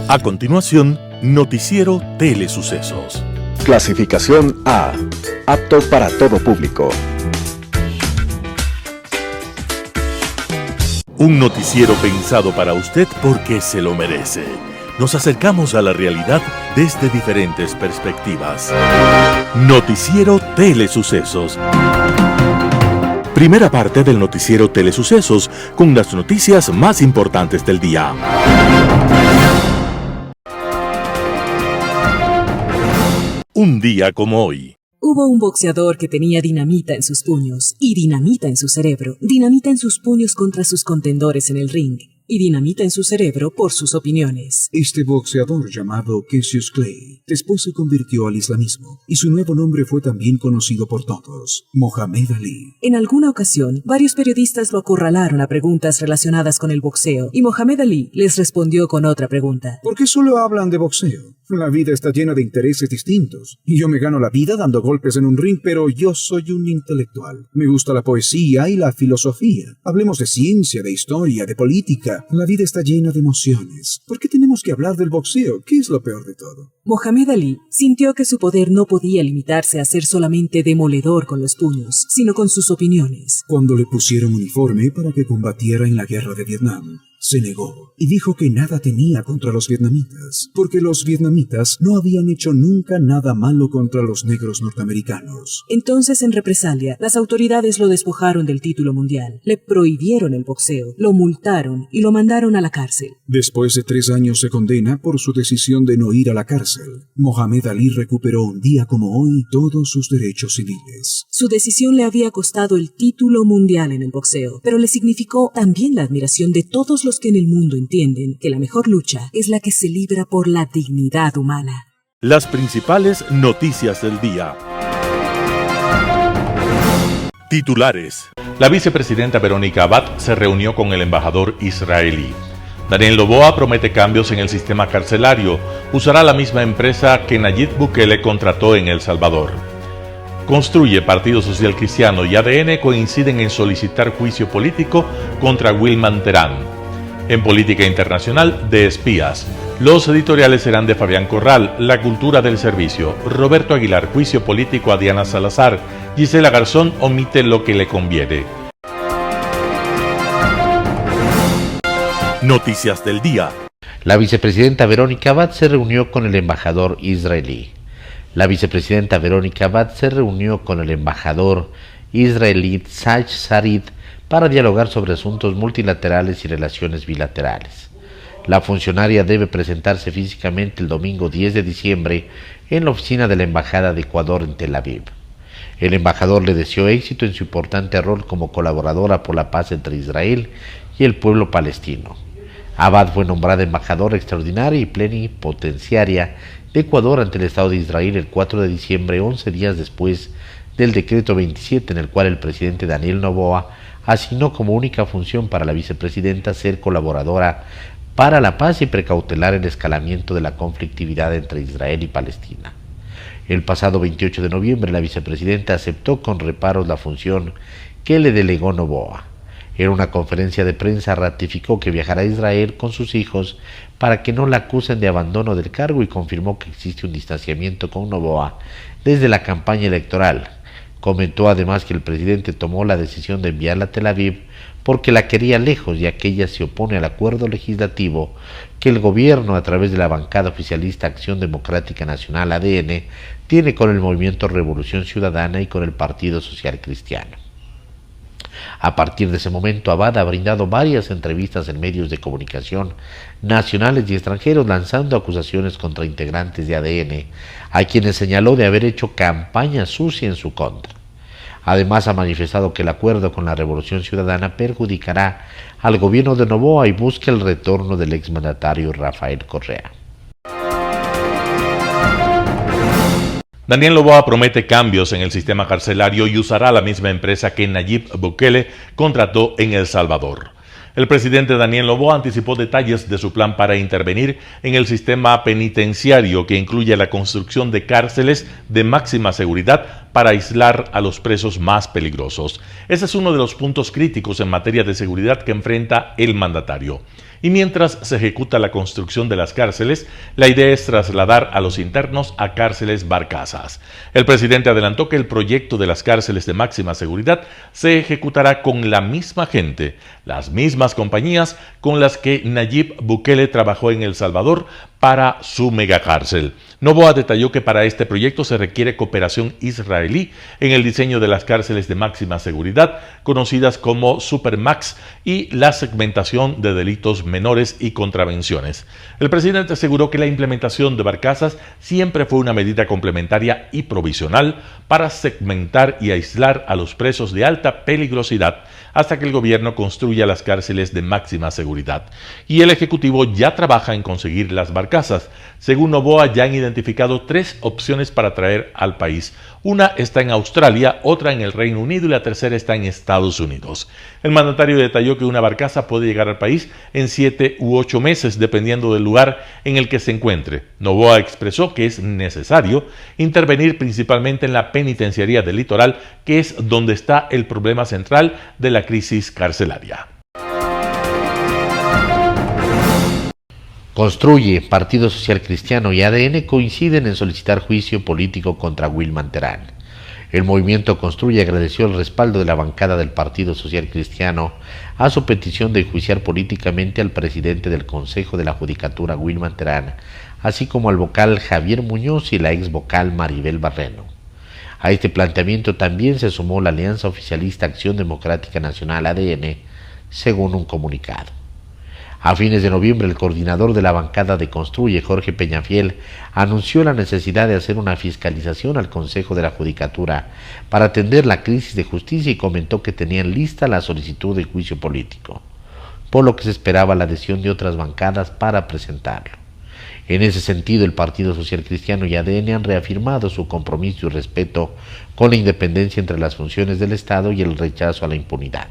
A continuación, Noticiero Telesucesos. Clasificación A. Apto para todo público. Un noticiero pensado para usted porque se lo merece. Nos acercamos a la realidad desde diferentes perspectivas. Noticiero Telesucesos. Primera parte del Noticiero Telesucesos con las noticias más importantes del día. Un día como hoy. Hubo un boxeador que tenía dinamita en sus puños y dinamita en su cerebro, dinamita en sus puños contra sus contendores en el ring y dinamita en su cerebro por sus opiniones. Este boxeador llamado Cassius Clay después se convirtió al islamismo y su nuevo nombre fue también conocido por todos, Mohamed Ali. En alguna ocasión, varios periodistas lo acorralaron a preguntas relacionadas con el boxeo y Mohamed Ali les respondió con otra pregunta. ¿Por qué solo hablan de boxeo? La vida está llena de intereses distintos. Y yo me gano la vida dando golpes en un ring, pero yo soy un intelectual. Me gusta la poesía y la filosofía. Hablemos de ciencia, de historia, de política. La vida está llena de emociones. ¿Por qué tenemos que hablar del boxeo? ¿Qué es lo peor de todo? Mohamed Ali sintió que su poder no podía limitarse a ser solamente demoledor con los puños, sino con sus opiniones. Cuando le pusieron uniforme para que combatiera en la guerra de Vietnam, se negó y dijo que nada tenía contra los vietnamitas, porque los vietnamitas no habían hecho nunca nada malo contra los negros norteamericanos. Entonces, en represalia, las autoridades lo despojaron del título mundial, le prohibieron el boxeo, lo multaron y lo mandaron a la cárcel. Después de 3 años se condena por su decisión de no ir a la cárcel. Mohamed Ali recuperó un día como hoy todos sus derechos civiles. Su decisión le había costado el título mundial en el boxeo, pero le significó también la admiración de todos los que en el mundo entienden que la mejor lucha es la que se libra por la dignidad humana. Las principales noticias del día. Titulares. La vicepresidenta Verónica Abad se reunió con el embajador israelí. Daniel Noboa promete cambios en el sistema carcelario. Usará la misma empresa que Nayib Bukele contrató en El Salvador. Construye, Partido Social Cristiano y ADN coinciden en solicitar juicio político contra Wilman Terán. En política internacional, de espías. Los editoriales serán de Fabián Corral, La cultura del servicio. Roberto Aguilar, juicio político a Diana Salazar. Gisela Garzón omite lo que le conviene. Noticias del día. La vicepresidenta Verónica Abad se reunió con el embajador israelí. La vicepresidenta Verónica Abad se reunió con el embajador israelí Saj Sarid para dialogar sobre asuntos multilaterales y relaciones bilaterales. La funcionaria debe presentarse físicamente el domingo 10 de diciembre en la oficina de la Embajada de Ecuador en Tel Aviv. El embajador le deseó éxito en su importante rol como colaboradora por la paz entre Israel y el pueblo palestino. Abad fue nombrada embajadora extraordinaria y plenipotenciaria de Ecuador ante el Estado de Israel el 4 de diciembre, 11 días después del decreto 27 en el cual el presidente Daniel Noboa asignó como única función para la vicepresidenta ser colaboradora para la paz y precautelar el escalamiento de la conflictividad entre Israel y Palestina. El pasado 28 de noviembre la vicepresidenta aceptó con reparos la función que le delegó Noboa. En una conferencia de prensa ratificó que viajará a Israel con sus hijos para que no la acusen de abandono del cargo y confirmó que existe un distanciamiento con Noboa desde la campaña electoral. Comentó además que el presidente tomó la decisión de enviarla a Tel Aviv porque la quería lejos, ya que ella se opone al acuerdo legislativo que el gobierno, a través de la bancada oficialista Acción Democrática Nacional ADN, tiene con el movimiento Revolución Ciudadana y con el Partido Social Cristiano. A partir de ese momento, Abad ha brindado varias entrevistas en medios de comunicación nacionales y extranjeros, lanzando acusaciones contra integrantes de ADN, a quienes señaló de haber hecho campaña sucia en su contra. Además, ha manifestado que el acuerdo con la Revolución Ciudadana perjudicará al gobierno de Noboa y busca el retorno del exmandatario Rafael Correa. Daniel Noboa promete cambios en el sistema carcelario y usará la misma empresa que Nayib Bukele contrató en El Salvador. El presidente Daniel Noboa anticipó detalles de su plan para intervenir en el sistema penitenciario, que incluye la construcción de cárceles de máxima seguridad para aislar a los presos más peligrosos. Ese es uno de los puntos críticos en materia de seguridad que enfrenta el mandatario. y mientras se ejecuta la construcción de las cárceles, la idea es trasladar a los internos a cárceles barcazas. El presidente adelantó que el proyecto de las cárceles de máxima seguridad se ejecutará con la misma gente, las mismas compañías con las que Nayib Bukele trabajó en El Salvador para su megacárcel. Noboa detalló que para este proyecto se requiere cooperación israelí en el diseño de las cárceles de máxima seguridad, conocidas como Supermax, y la segmentación de delitos menores y contravenciones. El presidente aseguró que la implementación de barcazas siempre fue una medida complementaria y provisional para segmentar y aislar a los presos de alta peligrosidad hasta que el gobierno construya las cárceles de máxima seguridad. Y el Ejecutivo ya trabaja en conseguir las barcazas. Según Noboa, ya han identificado 3 opciones para traer al país. Una está en Australia, otra en el Reino Unido y la tercera está en Estados Unidos. El mandatario detalló que una barcaza puede llegar al país en 7 u 8 meses, dependiendo del lugar en el que se encuentre. Noboa expresó que es necesario intervenir principalmente en la penitenciaría del litoral, que es donde está el problema central de la crisis carcelaria. Construye, Partido Social Cristiano y ADN coinciden en solicitar juicio político contra Wilman Terán. El movimiento Construye agradeció el respaldo de la bancada del Partido Social Cristiano a su petición de enjuiciar políticamente al presidente del Consejo de la Judicatura, Wilman Terán, así como al vocal Javier Muñoz y la ex vocal Maribel Barreno. A este planteamiento también se sumó la Alianza Oficialista Acción Democrática Nacional ADN, según un comunicado. A fines de noviembre, el coordinador de la bancada de Construye, Jorge Peñafiel, anunció la necesidad de hacer una fiscalización al Consejo de la Judicatura para atender la crisis de justicia y comentó que tenían lista la solicitud de juicio político, por lo que se esperaba la adhesión de otras bancadas para presentarlo. En ese sentido, el Partido Social Cristiano y ADN han reafirmado su compromiso y respeto con la independencia entre las funciones del Estado y el rechazo a la impunidad.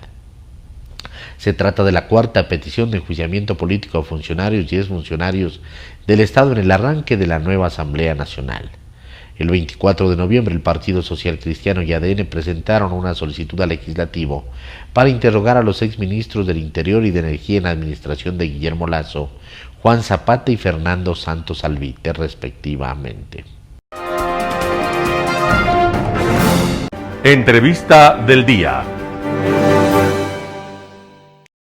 Se trata de la 4ª petición de enjuiciamiento político a funcionarios y exfuncionarios del Estado en el arranque de la nueva Asamblea Nacional. El 24 de noviembre, el Partido Social Cristiano y ADN presentaron una solicitud al Legislativo para interrogar a los exministros del Interior y de Energía en la administración de Guillermo Lasso, Juan Zapata y Fernando Santos Alvite, respectivamente. Entrevista del día.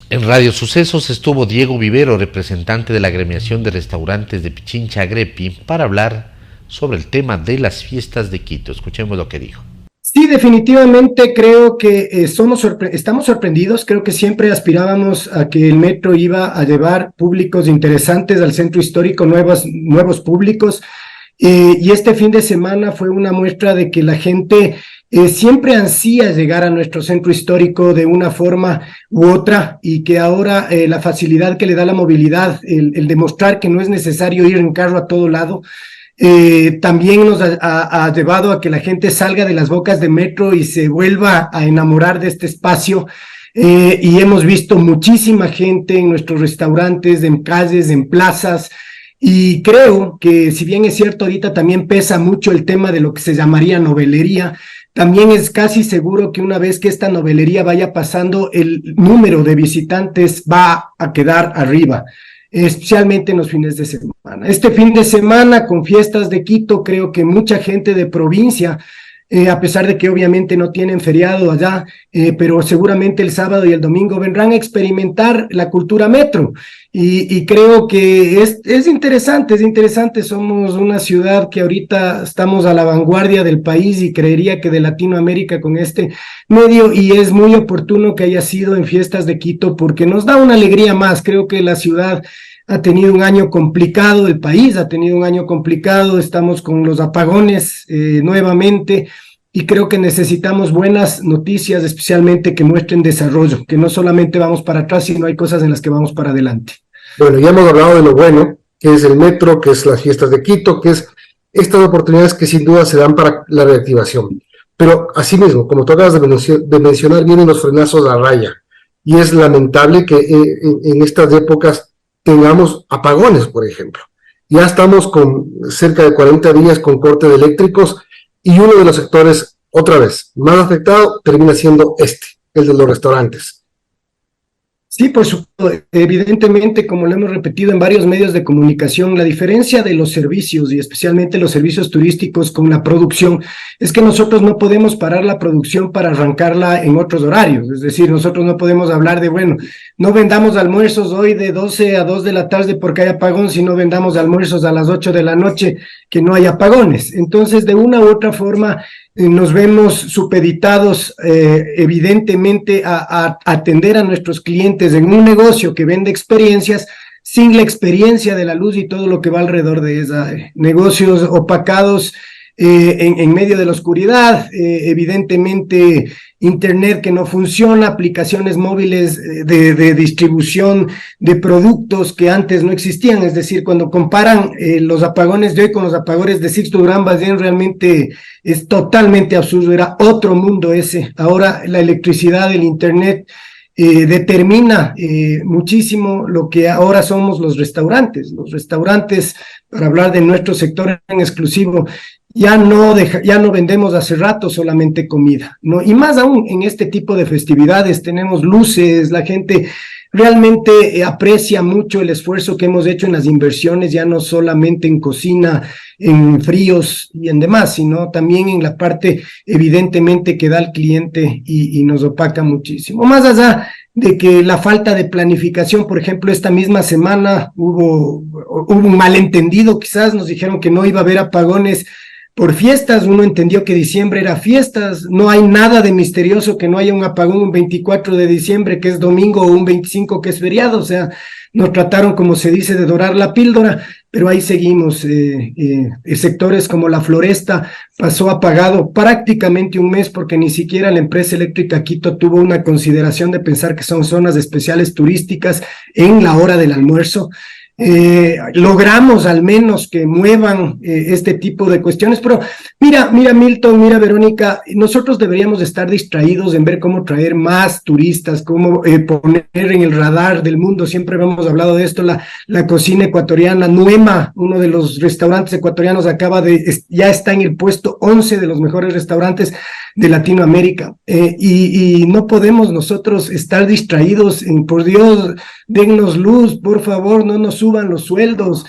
En Radio Sucesos estuvo Diego Vivero, representante de la agremiación de restaurantes de Pichincha Agrepi, para hablar sobre el tema de las fiestas de Quito. Escuchemos lo que dijo. Sí, definitivamente creo que estamos sorprendidos. Creo que siempre aspirábamos a que el metro iba a llevar públicos interesantes al centro histórico, nuevos públicos. Y este fin de semana fue una muestra de que la gente siempre ansía llegar a nuestro centro histórico de una forma u otra, y que ahora la facilidad que le da la movilidad, el demostrar que no es necesario ir en carro a todo lado, también nos ha llevado a que la gente salga de las bocas de metro y se vuelva a enamorar de este espacio. Y hemos visto muchísima gente en nuestros restaurantes, en calles, en plazas. Y creo que, si bien es cierto, ahorita también pesa mucho el tema de lo que se llamaría novelería, también es casi seguro que una vez que esta novelería vaya pasando, el número de visitantes va a quedar arriba, especialmente en los fines de semana. Este fin de semana, con fiestas de Quito, creo que mucha gente de provincia, a pesar de que obviamente no tienen feriado allá, pero seguramente el sábado y el domingo vendrán a experimentar la cultura metro, y creo que es interesante. Somos una ciudad que ahorita estamos a la vanguardia del país y creería que de Latinoamérica con este medio, y es muy oportuno que haya sido en fiestas de Quito porque nos da una alegría más. Creo que la ciudad ha tenido un año complicado, el país ha tenido un año complicado, estamos con los apagones nuevamente, y creo que necesitamos buenas noticias, especialmente que muestren desarrollo, que no solamente vamos para atrás, sino hay cosas en las que vamos para adelante. Bueno, ya hemos hablado de lo bueno, que es el metro, que es las fiestas de Quito, que es estas oportunidades que sin duda se dan para la reactivación. Pero asimismo, como tú acabas de mencionar, vienen los frenazos a raya, y es lamentable que en estas épocas tengamos apagones, por ejemplo. Ya estamos con cerca de 40 días con corte de eléctricos, y uno de los sectores, otra vez, más afectado termina siendo el de los restaurantes. Sí, por supuesto. Evidentemente, como lo hemos repetido en varios medios de comunicación, la diferencia de los servicios y especialmente los servicios turísticos con la producción es que nosotros no podemos parar la producción para arrancarla en otros horarios. Es decir, nosotros no podemos hablar de, bueno, no vendamos almuerzos hoy de 12 a 2 de la tarde porque hay apagón, sino vendamos almuerzos a las 8 de la noche que no hay apagones. Entonces, de una u otra forma, nos vemos supeditados evidentemente a atender a nuestros clientes en un negocio que vende experiencias sin la experiencia de la luz y todo lo que va alrededor de esa. Negocios opacados en medio de la oscuridad, evidentemente internet que no funciona, aplicaciones móviles de distribución de productos que antes no existían. Es decir, cuando comparan los apagones de hoy con los apagones de Sixto Durán Ballén, realmente es totalmente absurdo, era otro mundo ese. Ahora la electricidad, el internet determina muchísimo lo que ahora somos los restaurantes. Los restaurantes, para hablar de nuestro sector en exclusivo, ya no vendemos hace rato solamente comida, ¿no? Y más aún en este tipo de festividades tenemos luces, la gente realmente aprecia mucho el esfuerzo que hemos hecho en las inversiones, ya no solamente en cocina, en fríos y en demás, sino también en la parte evidentemente que da el cliente y nos opaca muchísimo. Más allá de que la falta de planificación, por ejemplo, esta misma semana hubo un malentendido, quizás nos dijeron que no iba a haber apagones por fiestas, uno entendió que diciembre era fiestas, no hay nada de misterioso que no haya un apagón un 24 de diciembre que es domingo o un 25 que es feriado, o sea, nos trataron, como se dice, de dorar la píldora, pero ahí seguimos. Sectores como la floresta pasó apagado prácticamente un mes porque ni siquiera la empresa eléctrica Quito tuvo una consideración de pensar que son zonas especiales turísticas en la hora del almuerzo. Logramos al menos que muevan este tipo de cuestiones, pero mira Milton, mira Verónica, nosotros deberíamos estar distraídos en ver cómo traer más turistas, cómo poner en el radar del mundo. Siempre hemos hablado de esto, la cocina ecuatoriana. Nuema, uno de los restaurantes ecuatorianos, ya está en el puesto 11 de los mejores restaurantes de Latinoamérica, y no podemos nosotros estar distraídos por Dios, dennos luz, por favor, no nos suban los sueldos,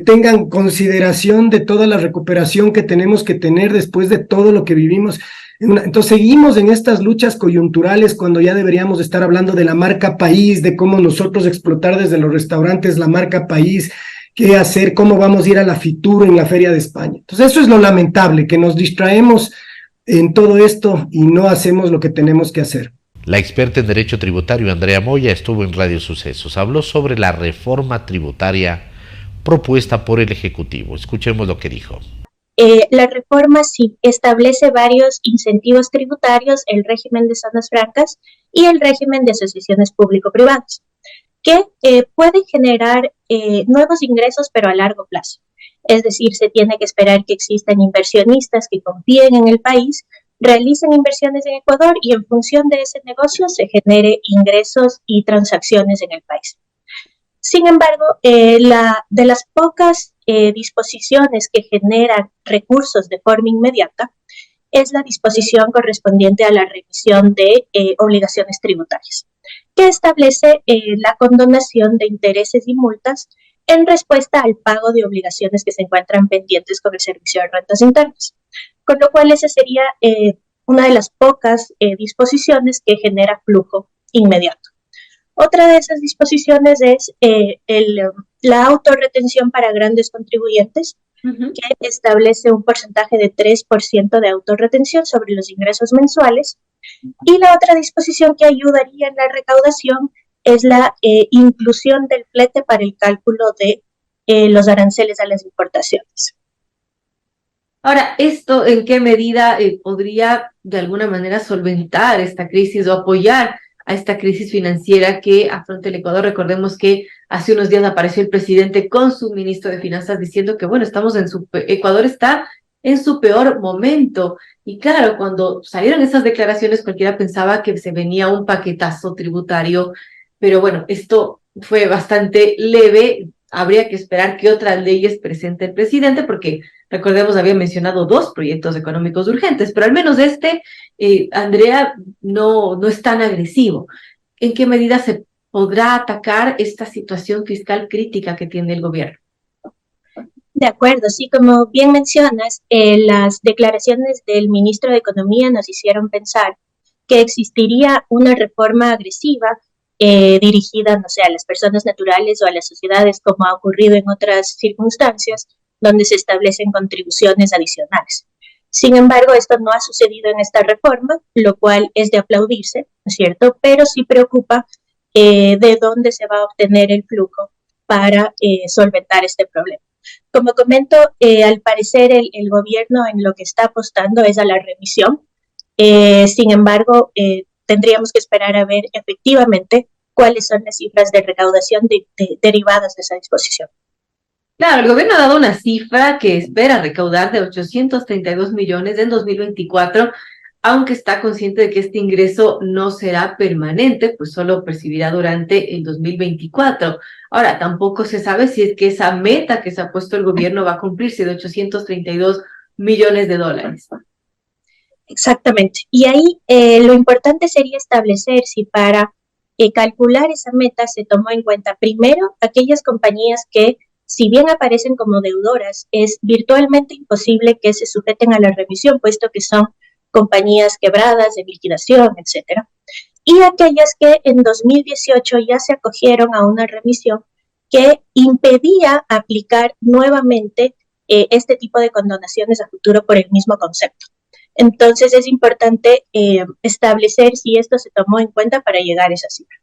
tengan consideración de toda la recuperación que tenemos que tener después de todo lo que vivimos. Entonces seguimos en estas luchas coyunturales cuando ya deberíamos estar hablando de la marca país, de cómo nosotros explotar desde los restaurantes la marca país, qué hacer, cómo vamos a ir a la Fitur en la Feria de España. Entonces eso es lo lamentable, que nos distraemos en todo esto y no hacemos lo que tenemos que hacer. La experta en Derecho Tributario Andrea Moya estuvo en Radio Sucesos. Habló sobre la reforma tributaria propuesta por el Ejecutivo. Escuchemos lo que dijo. La reforma sí establece varios incentivos tributarios, el régimen de zonas francas y el régimen de asociaciones público-privadas, que pueden generar nuevos ingresos, pero a largo plazo. Es decir, se tiene que esperar que existan inversionistas que confíen en el país, realicen inversiones en Ecuador y en función de ese negocio se genere ingresos y transacciones en el país. Sin embargo, de las pocas disposiciones que generan recursos de forma inmediata es la disposición correspondiente a la remisión de obligaciones tributarias, que establece la condonación de intereses y multas en respuesta al pago de obligaciones que se encuentran pendientes con el Servicio de Rentas Internas. Con lo cual esa sería una de las pocas disposiciones que genera flujo inmediato. Otra de esas disposiciones es la autorretención para grandes contribuyentes, que establece un porcentaje de 3% de autorretención sobre los ingresos mensuales. Y la otra disposición que ayudaría en la recaudación es la inclusión del flete para el cálculo de los aranceles a las importaciones. Ahora, ¿esto en qué medida podría de alguna manera solventar esta crisis o apoyar a esta crisis financiera que afronta el Ecuador? Recordemos que hace unos días apareció el presidente con su ministro de Finanzas diciendo que, bueno, Ecuador está en su peor momento. Y claro, cuando salieron esas declaraciones, cualquiera pensaba que se venía un paquetazo tributario, pero bueno, esto fue bastante leve. Habría que esperar qué otras leyes presente el presidente, porque recordemos, había mencionado 2 proyectos económicos urgentes, pero al menos Andrea, no es tan agresivo. ¿En qué medida se podrá atacar esta situación fiscal crítica que tiene el gobierno. De acuerdo, sí, como bien mencionas, las declaraciones del ministro de Economía nos hicieron pensar que existiría una reforma agresiva dirigida, no sé, a las personas naturales o a las sociedades, como ha ocurrido en otras circunstancias, donde se establecen contribuciones adicionales. Sin embargo, esto no ha sucedido en esta reforma, lo cual es de aplaudirse, ¿no es cierto? Pero sí preocupa de dónde se va a obtener el flujo para solventar este problema. Como comento, al parecer el gobierno en lo que está apostando es a la remisión. Sin embargo, tendríamos que esperar a ver efectivamente cuáles son las cifras de recaudación derivadas de esa disposición. Claro, el gobierno ha dado una cifra que espera recaudar de 832 millones en 2024, aunque está consciente de que este ingreso no será permanente, pues solo percibirá durante el 2024. Ahora, tampoco se sabe si es que esa meta que se ha puesto el gobierno va a cumplirse de 832 millones de dólares. Exactamente. Y ahí lo importante sería establecer si para calcular esa meta se tomó en cuenta primero aquellas compañías que, si bien aparecen como deudoras, es virtualmente imposible que se sujeten a la remisión, puesto que son compañías quebradas, de liquidación, etc. Y aquellas que en 2018 ya se acogieron a una remisión que impedía aplicar nuevamente este tipo de condonaciones a futuro por el mismo concepto. Entonces es importante establecer si esto se tomó en cuenta para llegar a esa cifra.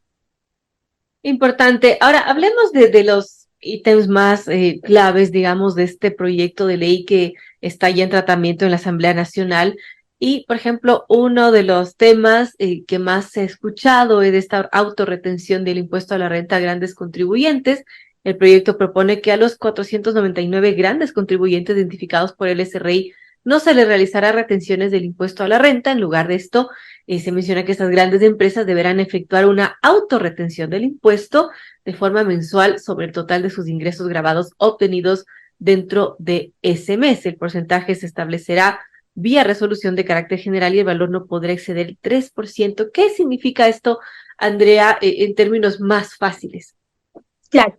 Importante. Ahora, hablemos de los ítems más claves, digamos, de este proyecto de ley que está ya en tratamiento en la Asamblea Nacional. Y, por ejemplo, uno de los temas que más se ha escuchado es de esta autorretención del impuesto a la renta a grandes contribuyentes. El proyecto propone que a los 499 grandes contribuyentes identificados por el SRI no se les realizará retenciones del impuesto a la renta. En lugar de esto, se menciona que estas grandes empresas deberán efectuar una autorretención del impuesto de forma mensual sobre el total de sus ingresos grabados obtenidos dentro de ese mes. El porcentaje se establecerá vía resolución de carácter general y el valor no podrá exceder el 3%. ¿Qué significa esto, Andrea, en términos más fáciles? Claro.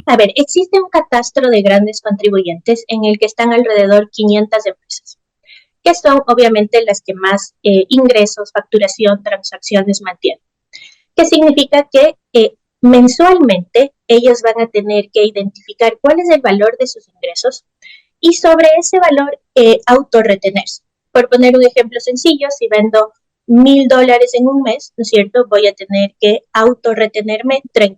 A ver, existe un catastro de grandes contribuyentes en el que están alrededor 500 empresas, que son obviamente las que más ingresos, facturación, transacciones mantienen. ¿Qué significa? Que mensualmente ellos van a tener que identificar cuál es el valor de sus ingresos y sobre ese valor autorretenerse. Por poner un ejemplo sencillo, si vendo $1,000 en un mes, ¿no es cierto? Voy a tener que autorretenerme $30.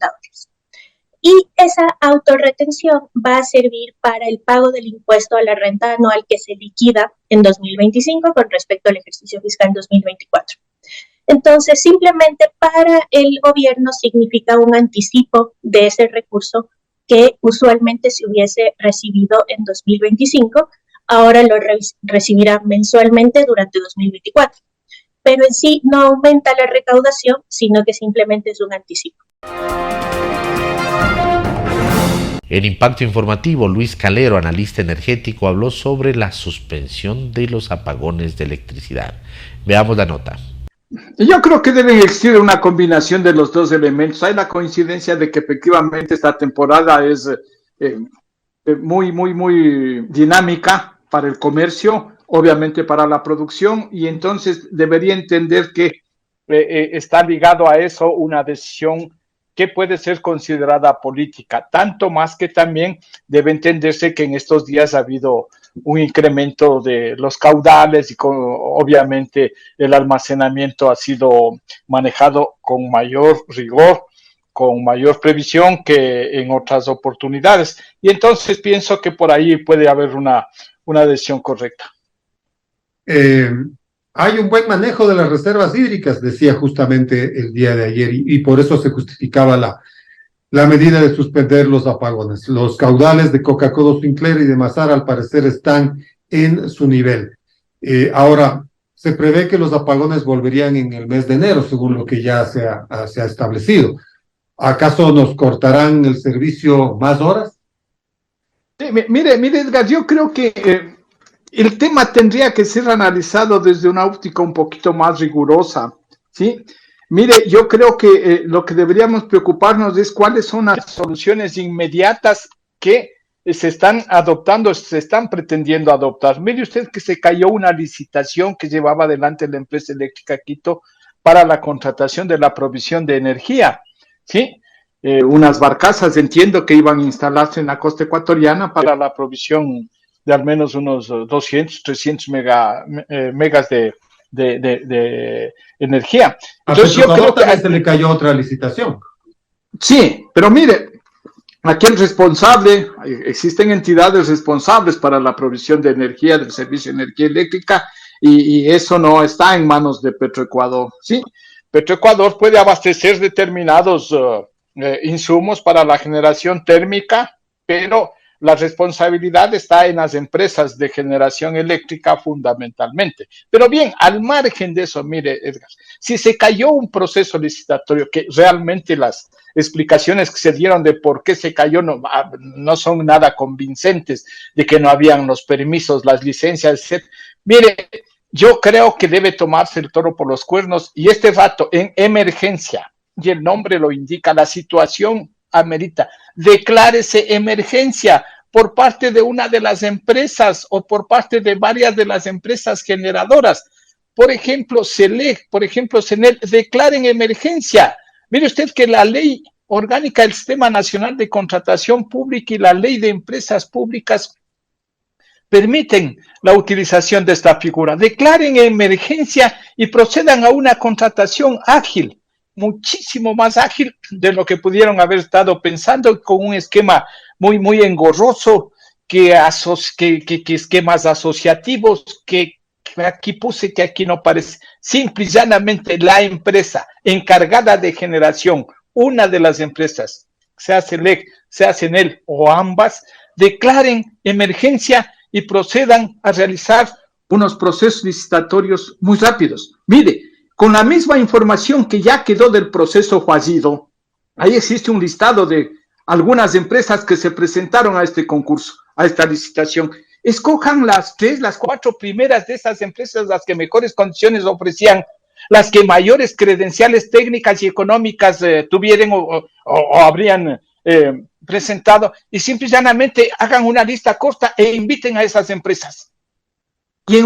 Y esa autorretención va a servir para el pago del impuesto a la renta anual que se liquida en 2025 con respecto al ejercicio fiscal 2024. Entonces, simplemente para el gobierno significa un anticipo de ese recurso que usualmente se hubiese recibido en 2025, ahora lo recibirá mensualmente durante 2024. Pero en sí no aumenta la recaudación, sino que simplemente es un anticipo. En Impacto Informativo, Luis Calero, analista energético, habló sobre la suspensión de los apagones de electricidad. Veamos la nota. Yo creo que debe existir una combinación de los dos elementos. Hay la coincidencia de que efectivamente esta temporada es muy dinámica para el comercio, obviamente para la producción, y entonces debería entender que está ligado a eso una decisión que puede ser considerada política, tanto más que también debe entenderse que en estos días ha habido un incremento de los caudales y obviamente el almacenamiento ha sido manejado con mayor rigor, con mayor previsión que en otras oportunidades. Y entonces pienso que por ahí puede haber una decisión correcta. Hay un buen manejo de las reservas hídricas, decía justamente el día de ayer, y por eso se justificaba la medida de suspender los apagones. Los caudales de Coca-Cola, Sinclair y de Mazar al parecer están en su nivel. Ahora, se prevé que los apagones volverían en el mes de enero, según lo que ya se ha establecido. ¿Acaso nos cortarán el servicio más horas? Sí, mire, Edgar, yo creo que el tema tendría que ser analizado desde una óptica un poquito más rigurosa, ¿sí? Mire, yo creo que lo que deberíamos preocuparnos es cuáles son las soluciones inmediatas que se están adoptando, se están pretendiendo adoptar. Mire usted que se cayó una licitación que llevaba adelante la empresa eléctrica Quito para la contratación de la provisión de energía, ¿sí? Unas barcazas, entiendo que iban a instalarse en la costa ecuatoriana para la provisión de al menos unos 200, 300 megas de energía. Entonces yo creo que se le cayó otra licitación. Sí, pero mire, aquí el responsable, existen entidades responsables para la provisión de energía del servicio de energía eléctrica y eso no está en manos de Petroecuador, ¿sí? Petroecuador puede abastecer determinados insumos para la generación térmica, pero la responsabilidad está en las empresas de generación eléctrica fundamentalmente. Pero bien, al margen de eso, mire, Edgar, si se cayó un proceso licitatorio que realmente las explicaciones que se dieron de por qué se cayó no son nada convincentes, de que no habían los permisos, las licencias, etc. Mire, yo creo que debe tomarse el toro por los cuernos y este rato en emergencia, y el nombre lo indica, la situación amerita, declárese emergencia por parte de una de las empresas o por parte de varias de las empresas generadoras. Por ejemplo, SELEC, por ejemplo, CENEL, declaren emergencia. Mire usted que la ley orgánica del Sistema Nacional de Contratación Pública y la ley de empresas públicas permiten la utilización de esta figura. Declaren emergencia y procedan a una contratación ágil, muchísimo más ágil de lo que pudieron haber estado pensando, con un esquema muy engorroso, que esquemas asociativos, que aquí puse que aquí no parece. Simple y llanamente la empresa encargada de generación, una de las empresas, sea SELEC, sea CENEL o ambas, declaren emergencia y procedan a realizar unos procesos licitatorios muy rápidos. Mire, con la misma información que ya quedó del proceso fallido, ahí existe un listado de algunas empresas que se presentaron a este concurso, a esta licitación. Escojan las 3, las 4 primeras de esas empresas, las que mejores condiciones ofrecían, las que mayores credenciales técnicas y económicas tuvieran o habrían presentado, y simple y llanamente hagan una lista corta e inviten a esas empresas. Y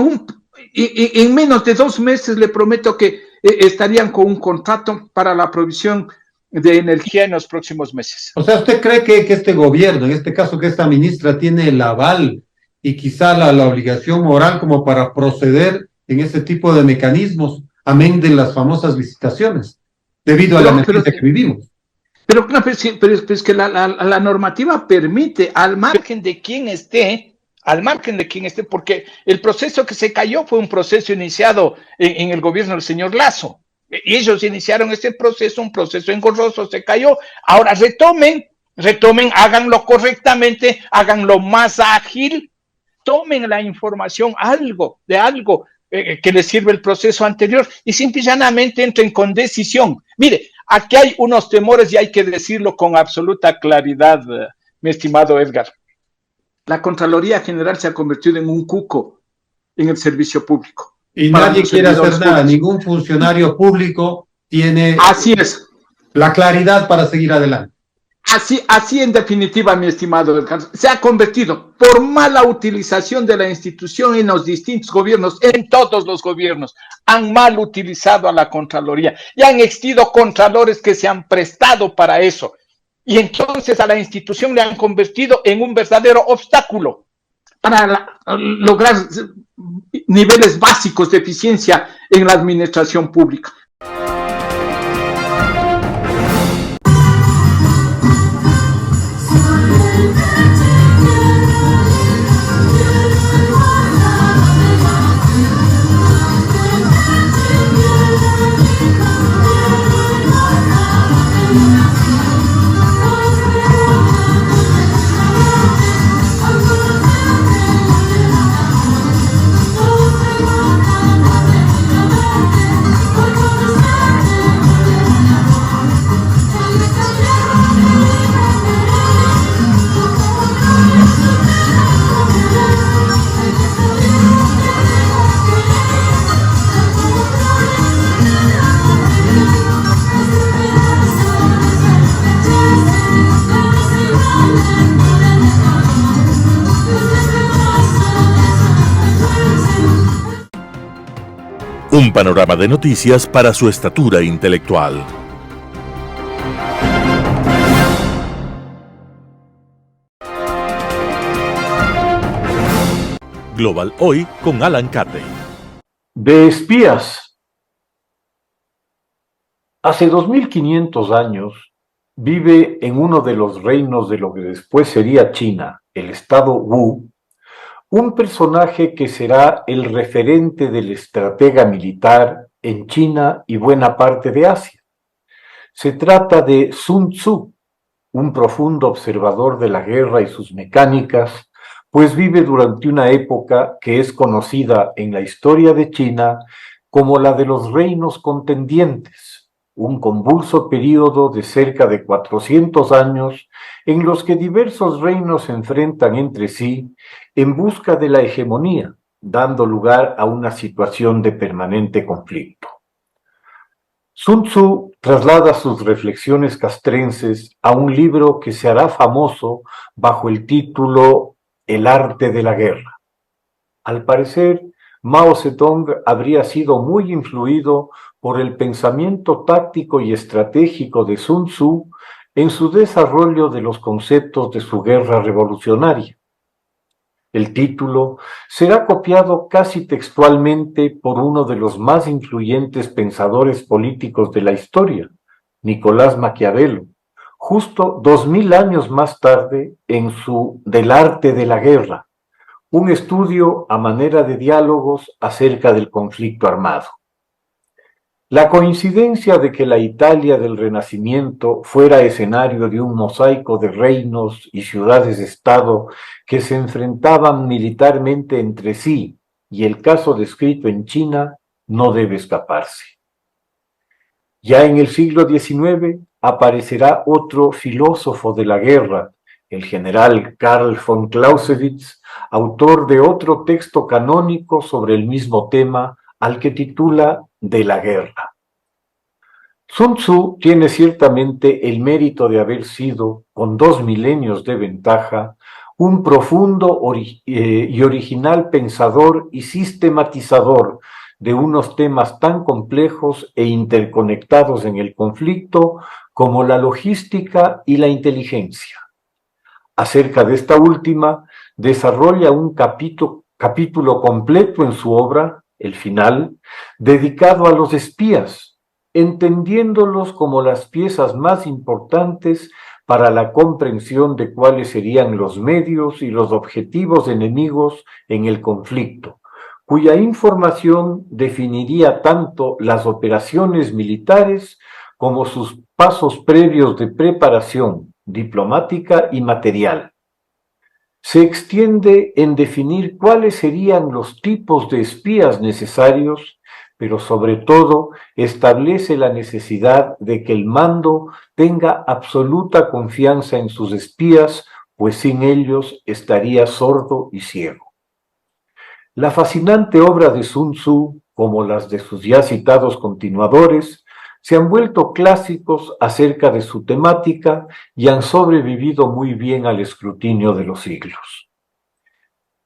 en menos de 2 meses le prometo que estarían con un contrato para la provisión de energía en los próximos meses. O sea, ¿usted cree que este gobierno, en este caso que esta ministra, tiene el aval y quizá la obligación moral como para proceder en este tipo de mecanismos, amén de las famosas licitaciones, debido a la emergencia que vivimos? Pero es que la normativa permite, al margen de quien esté, porque el proceso que se cayó fue un proceso iniciado en el gobierno del señor Lasso. Y ellos iniciaron este proceso, un proceso engorroso, se cayó. Ahora retomen, háganlo correctamente, háganlo más ágil, tomen la información, algo que les sirve el proceso anterior y simple y llanamente entren con decisión. Mire, aquí hay unos temores y hay que decirlo con absoluta claridad, mi estimado Edgar. La Contraloría General se ha convertido en un cuco en el servicio público. Y nadie quiere hacer nada, ningún funcionario público tiene la claridad para seguir adelante. Así en definitiva, mi estimado Edgar, se ha convertido por mala utilización de la institución en los distintos gobiernos, en todos los gobiernos, han mal utilizado a la Contraloría y han existido contralores que se han prestado para eso. Y entonces a la institución le han convertido en un verdadero obstáculo para lograr niveles básicos de eficiencia en la administración pública. Un panorama de noticias para su estatura intelectual. Global Hoy con Alan Carney. De espías. Hace 2500 años vive en uno de los reinos de lo que después sería China, el estado Wu, un personaje que será el referente del estratega militar en China y buena parte de Asia. Se trata de Sun Tzu, un profundo observador de la guerra y sus mecánicas, pues vive durante una época que es conocida en la historia de China como la de los reinos contendientes, un convulso período de cerca de 400 años en los que diversos reinos se enfrentan entre sí en busca de la hegemonía, dando lugar a una situación de permanente conflicto. Sun Tzu traslada sus reflexiones castrenses a un libro que se hará famoso bajo el título El arte de la guerra. Al parecer, Mao Zedong habría sido muy influido por el pensamiento táctico y estratégico de Sun Tzu en su desarrollo de los conceptos de su guerra revolucionaria. El título será copiado casi textualmente por uno de los más influyentes pensadores políticos de la historia, Nicolás Maquiavelo, justo 2000 años más tarde en su Del arte de la guerra, un estudio a manera de diálogos acerca del conflicto armado. La coincidencia de que la Italia del Renacimiento fuera escenario de un mosaico de reinos y ciudades-estado que se enfrentaban militarmente entre sí y el caso descrito en China no debe escaparse. Ya en el siglo XIX aparecerá otro filósofo de la guerra, el general Karl von Clausewitz, autor de otro texto canónico sobre el mismo tema, al que titula De la guerra. Sun Tzu tiene ciertamente el mérito de haber sido, con 2 milenios de ventaja, un profundo y original pensador y sistematizador de unos temas tan complejos e interconectados en el conflicto como la logística y la inteligencia. Acerca de esta última, desarrolla un capítulo completo en su obra, El final, dedicado a los espías, entendiéndolos como las piezas más importantes para la comprensión de cuáles serían los medios y los objetivos enemigos en el conflicto, cuya información definiría tanto las operaciones militares como sus pasos previos de preparación diplomática y material. Se extiende en definir cuáles serían los tipos de espías necesarios, pero sobre todo establece la necesidad de que el mando tenga absoluta confianza en sus espías, pues sin ellos estaría sordo y ciego. La fascinante obra de Sun Tzu, como las de sus ya citados continuadores, se han vuelto clásicos acerca de su temática y han sobrevivido muy bien al escrutinio de los siglos.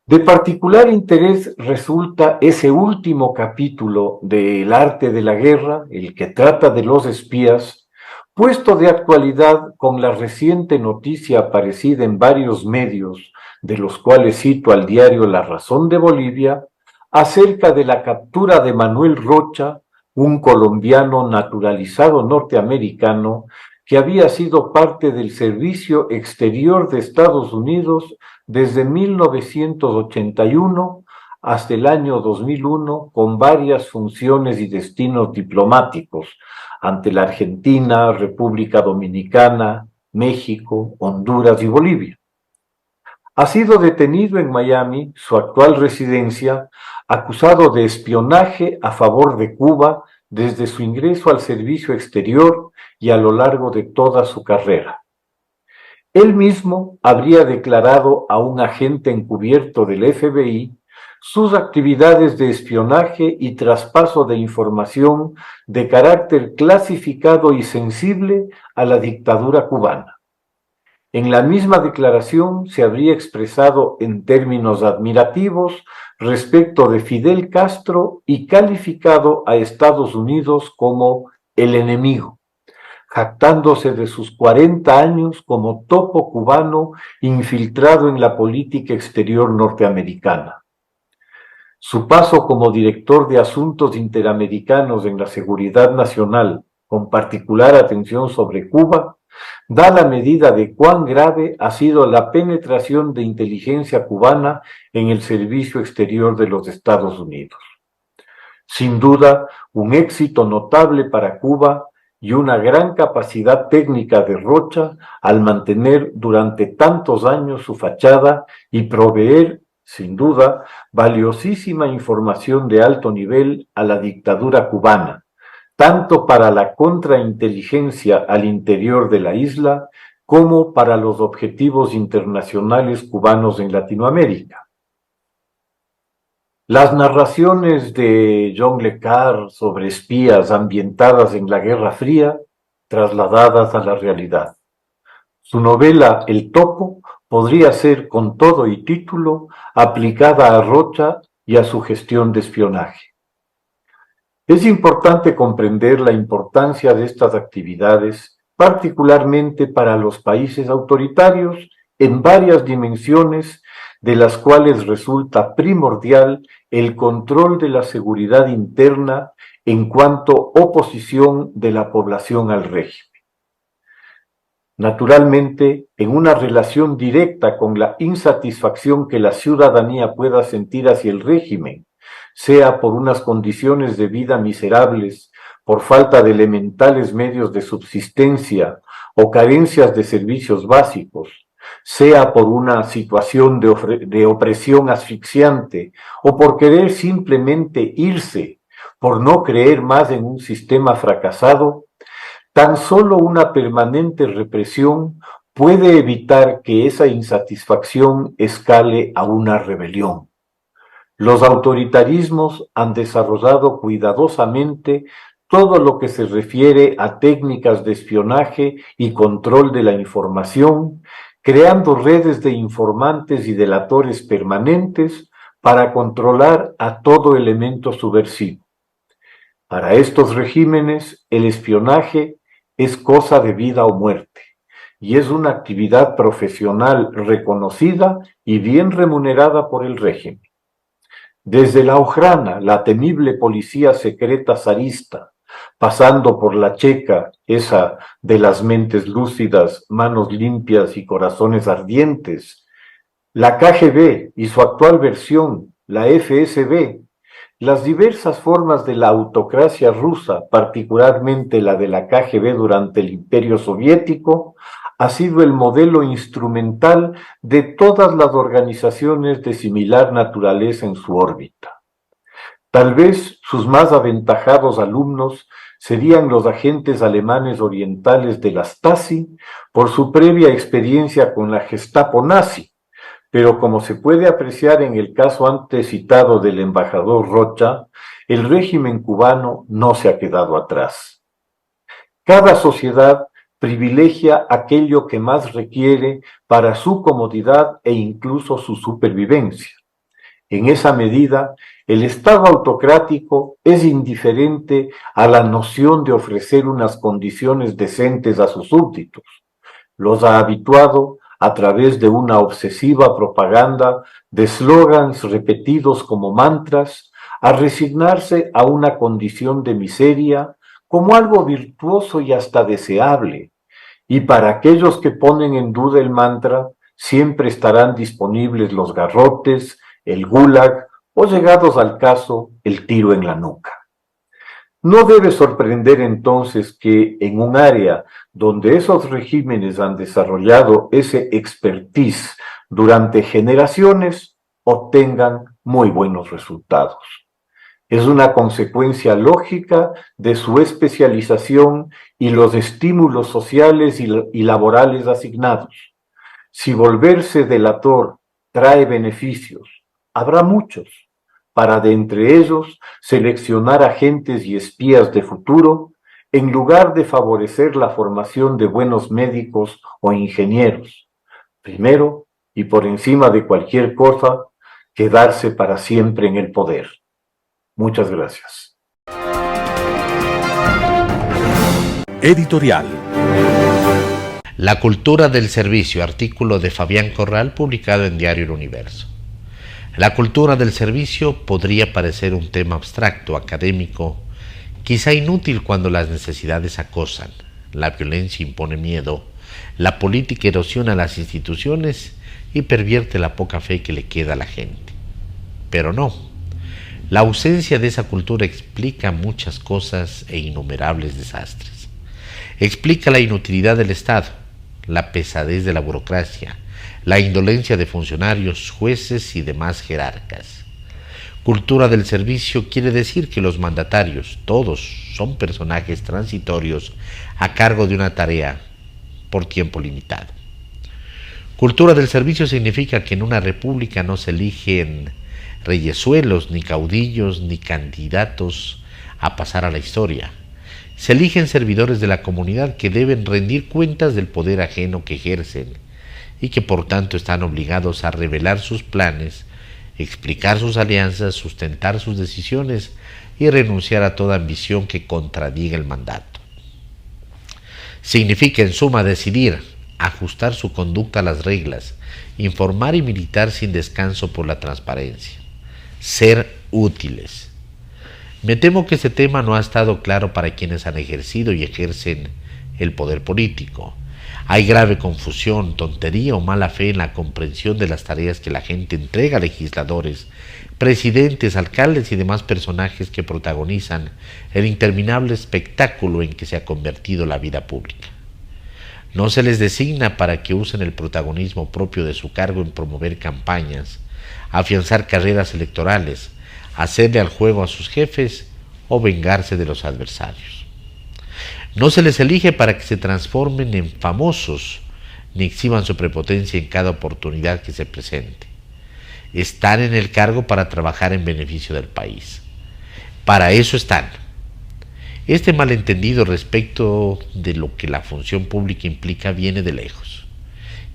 De particular interés resulta ese último capítulo de El arte de la guerra, el que trata de los espías, puesto de actualidad con la reciente noticia aparecida en varios medios, de los cuales cito al diario La Razón de Bolivia, acerca de la captura de Manuel Rocha, un colombiano naturalizado norteamericano que había sido parte del Servicio Exterior de Estados Unidos desde 1981 hasta el año 2001, con varias funciones y destinos diplomáticos ante la Argentina, República Dominicana, México, Honduras y Bolivia. Ha sido detenido en Miami, su actual residencia, acusado de espionaje a favor de Cuba desde su ingreso al servicio exterior y a lo largo de toda su carrera. Él mismo habría declarado a un agente encubierto del FBI sus actividades de espionaje y traspaso de información de carácter clasificado y sensible a la dictadura cubana. En la misma declaración se habría expresado en términos admirativos respecto de Fidel Castro y calificado a Estados Unidos como el enemigo, jactándose de sus 40 años como topo cubano infiltrado en la política exterior norteamericana. Su paso como director de Asuntos Interamericanos en la Seguridad Nacional, con particular atención sobre Cuba, da la medida de cuán grave ha sido la penetración de inteligencia cubana en el servicio exterior de los Estados Unidos. Sin duda, un éxito notable para Cuba y una gran capacidad técnica de Rocha al mantener durante tantos años su fachada y proveer, sin duda, valiosísima información de alto nivel a la dictadura cubana, tanto para la contrainteligencia al interior de la isla como para los objetivos internacionales cubanos en Latinoamérica. Las narraciones de John le Carre sobre espías ambientadas en la Guerra Fría, trasladadas a la realidad. Su novela El Topo podría ser, con todo y título, aplicada a Rocha y a su gestión de espionaje. Es importante comprender la importancia de estas actividades, particularmente para los países autoritarios, en varias dimensiones, de las cuales resulta primordial el control de la seguridad interna en cuanto oposición de la población al régimen. Naturalmente, en una relación directa con la insatisfacción que la ciudadanía pueda sentir hacia el régimen, sea por unas condiciones de vida miserables, por falta de elementales medios de subsistencia o carencias de servicios básicos, sea por una situación de opresión asfixiante o por querer simplemente irse, por no creer más en un sistema fracasado, tan solo una permanente represión puede evitar que esa insatisfacción escale a una rebelión. Los autoritarismos han desarrollado cuidadosamente todo lo que se refiere a técnicas de espionaje y control de la información, creando redes de informantes y delatores permanentes para controlar a todo elemento subversivo. Para estos regímenes, el espionaje es cosa de vida o muerte, y es una actividad profesional reconocida y bien remunerada por el régimen. Desde la Ojrana, la temible policía secreta zarista, pasando por la Checa, esa de las mentes lúcidas, manos limpias y corazones ardientes, la KGB y su actual versión, la FSB, las diversas formas de la autocracia rusa, particularmente la de la KGB durante el Imperio Soviético, ha sido el modelo instrumental de todas las organizaciones de similar naturaleza en su órbita. Tal vez sus más aventajados alumnos serían los agentes alemanes orientales de la Stasi por su previa experiencia con la Gestapo nazi, pero como se puede apreciar en el caso antes citado del embajador Rocha, el régimen cubano no se ha quedado atrás. Cada sociedad privilegia aquello que más requiere para su comodidad e incluso su supervivencia. En esa medida, el Estado autocrático es indiferente a la noción de ofrecer unas condiciones decentes a sus súbditos. Los ha habituado a través de una obsesiva propaganda de eslogans repetidos como mantras a resignarse a una condición de miseria como algo virtuoso y hasta deseable. Y para aquellos que ponen en duda el mantra, siempre estarán disponibles los garrotes, el gulag o, llegados al caso, el tiro en la nuca. No debe sorprender entonces que en un área donde esos regímenes han desarrollado ese expertise durante generaciones, obtengan muy buenos resultados. Es una consecuencia lógica de su especialización y los estímulos sociales y laborales asignados. Si volverse delator trae beneficios, habrá muchos, para de entre ellos seleccionar agentes y espías de futuro, en lugar de favorecer la formación de buenos médicos o ingenieros. Primero, y por encima de cualquier cosa, quedarse para siempre en el poder. Muchas gracias. Editorial. La cultura del servicio, artículo de Fabián Corral publicado en Diario El Universo. La cultura del servicio podría parecer un tema abstracto, académico, quizá inútil cuando las necesidades acosan, la violencia impone miedo, la política erosiona las instituciones y pervierte la poca fe que le queda a la gente. Pero no, la ausencia de esa cultura explica muchas cosas e innumerables desastres. Explica la inutilidad del Estado, la pesadez de la burocracia, la indolencia de funcionarios, jueces y demás jerarcas. Cultura del servicio quiere decir que los mandatarios, todos, son personajes transitorios a cargo de una tarea por tiempo limitado. Cultura del servicio significa que en una república no se eligen reyesuelos, ni caudillos, ni candidatos a pasar a la historia. Se eligen servidores de la comunidad que deben rendir cuentas del poder ajeno que ejercen y que por tanto están obligados a revelar sus planes, explicar sus alianzas, sustentar sus decisiones y renunciar a toda ambición que contradiga el mandato. Significa en suma decidir, ajustar su conducta a las reglas, informar y militar sin descanso por la transparencia, ser útiles. Me temo que ese tema no ha estado claro para quienes han ejercido y ejercen el poder político. Hay grave confusión, tontería o mala fe en la comprensión de las tareas que la gente entrega a legisladores, presidentes, alcaldes y demás personajes que protagonizan el interminable espectáculo en que se ha convertido la vida pública. No se les designa para que usen el protagonismo propio de su cargo en promover campañas, afianzar carreras electorales, hacerle al juego a sus jefes o vengarse de los adversarios. No se les elige para que se transformen en famosos ni exhiban su prepotencia en cada oportunidad que se presente. Están en el cargo para trabajar en beneficio del país. Para eso están. Este malentendido respecto de lo que la función pública implica viene de lejos.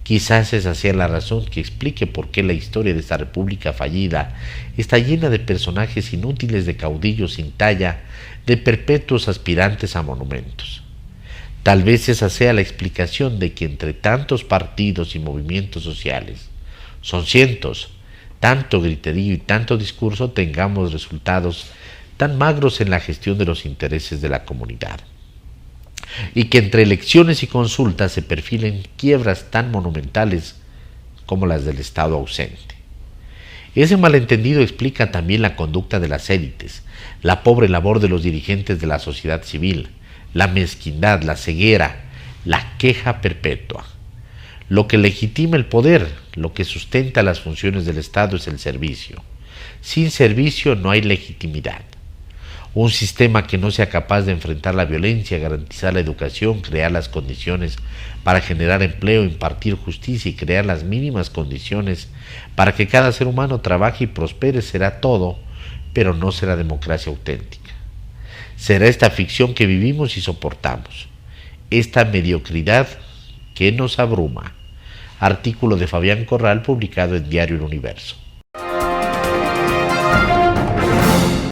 Quizás esa sea la razón que explique por qué la historia de esta república fallida está llena de personajes inútiles, de caudillos sin talla, de perpetuos aspirantes a monumentos. Tal vez esa sea la explicación de que entre tantos partidos y movimientos sociales, son cientos, tanto griterío y tanto discurso, tengamos resultados tan magros en la gestión de los intereses de la comunidad. Y que entre elecciones y consultas se perfilen quiebras tan monumentales como las del Estado ausente. Ese malentendido explica también la conducta de las élites, la pobre labor de los dirigentes de la sociedad civil, la mezquindad, la ceguera, la queja perpetua. Lo que legitima el poder, lo que sustenta las funciones del Estado es el servicio. Sin servicio no hay legitimidad. Un sistema que no sea capaz de enfrentar la violencia, garantizar la educación, crear las condiciones para generar empleo, impartir justicia y crear las mínimas condiciones para que cada ser humano trabaje y prospere será todo, pero no será democracia auténtica. Será esta ficción que vivimos y soportamos, esta mediocridad que nos abruma. Artículo de Fabián Corral publicado en Diario El Universo.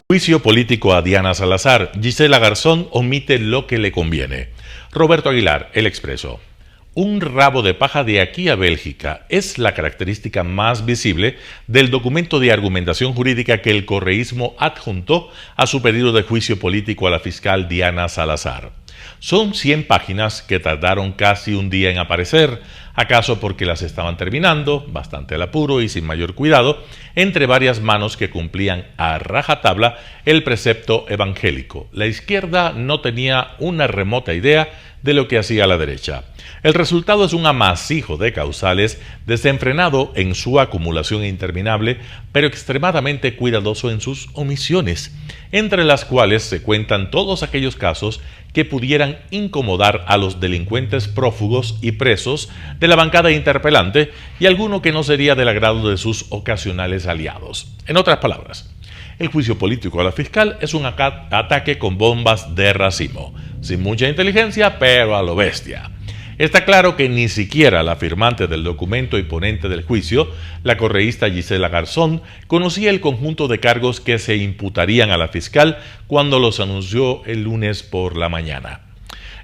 Juicio político a Diana Salazar. Gisela Garzón omite lo que le conviene. Roberto Aguilar, El Expreso. Un rabo de paja de aquí a Bélgica es la característica más visible del documento de argumentación jurídica que el correísmo adjuntó a su pedido de juicio político a la fiscal Diana Salazar. Son 100 páginas que tardaron casi un día en aparecer, acaso porque las estaban terminando, bastante al apuro y sin mayor cuidado, entre varias manos que cumplían a rajatabla el precepto evangélico. La izquierda no tenía una remota idea de lo que hacía la derecha. El resultado es un amasijo de causales desenfrenado en su acumulación interminable, pero extremadamente cuidadoso en sus omisiones, entre las cuales se cuentan todos aquellos casos que pudieran incomodar a los delincuentes prófugos y presos de la bancada interpelante y alguno que no sería del agrado de sus ocasionales aliados. En otras palabras, El juicio político a la fiscal es un ataque con bombas de racimo, sin mucha inteligencia, pero a lo bestia. Está claro que ni siquiera la firmante del documento y ponente del juicio, la correísta Gisela Garzón, conocía el conjunto de cargos que se imputarían a la fiscal cuando los anunció el lunes por la mañana.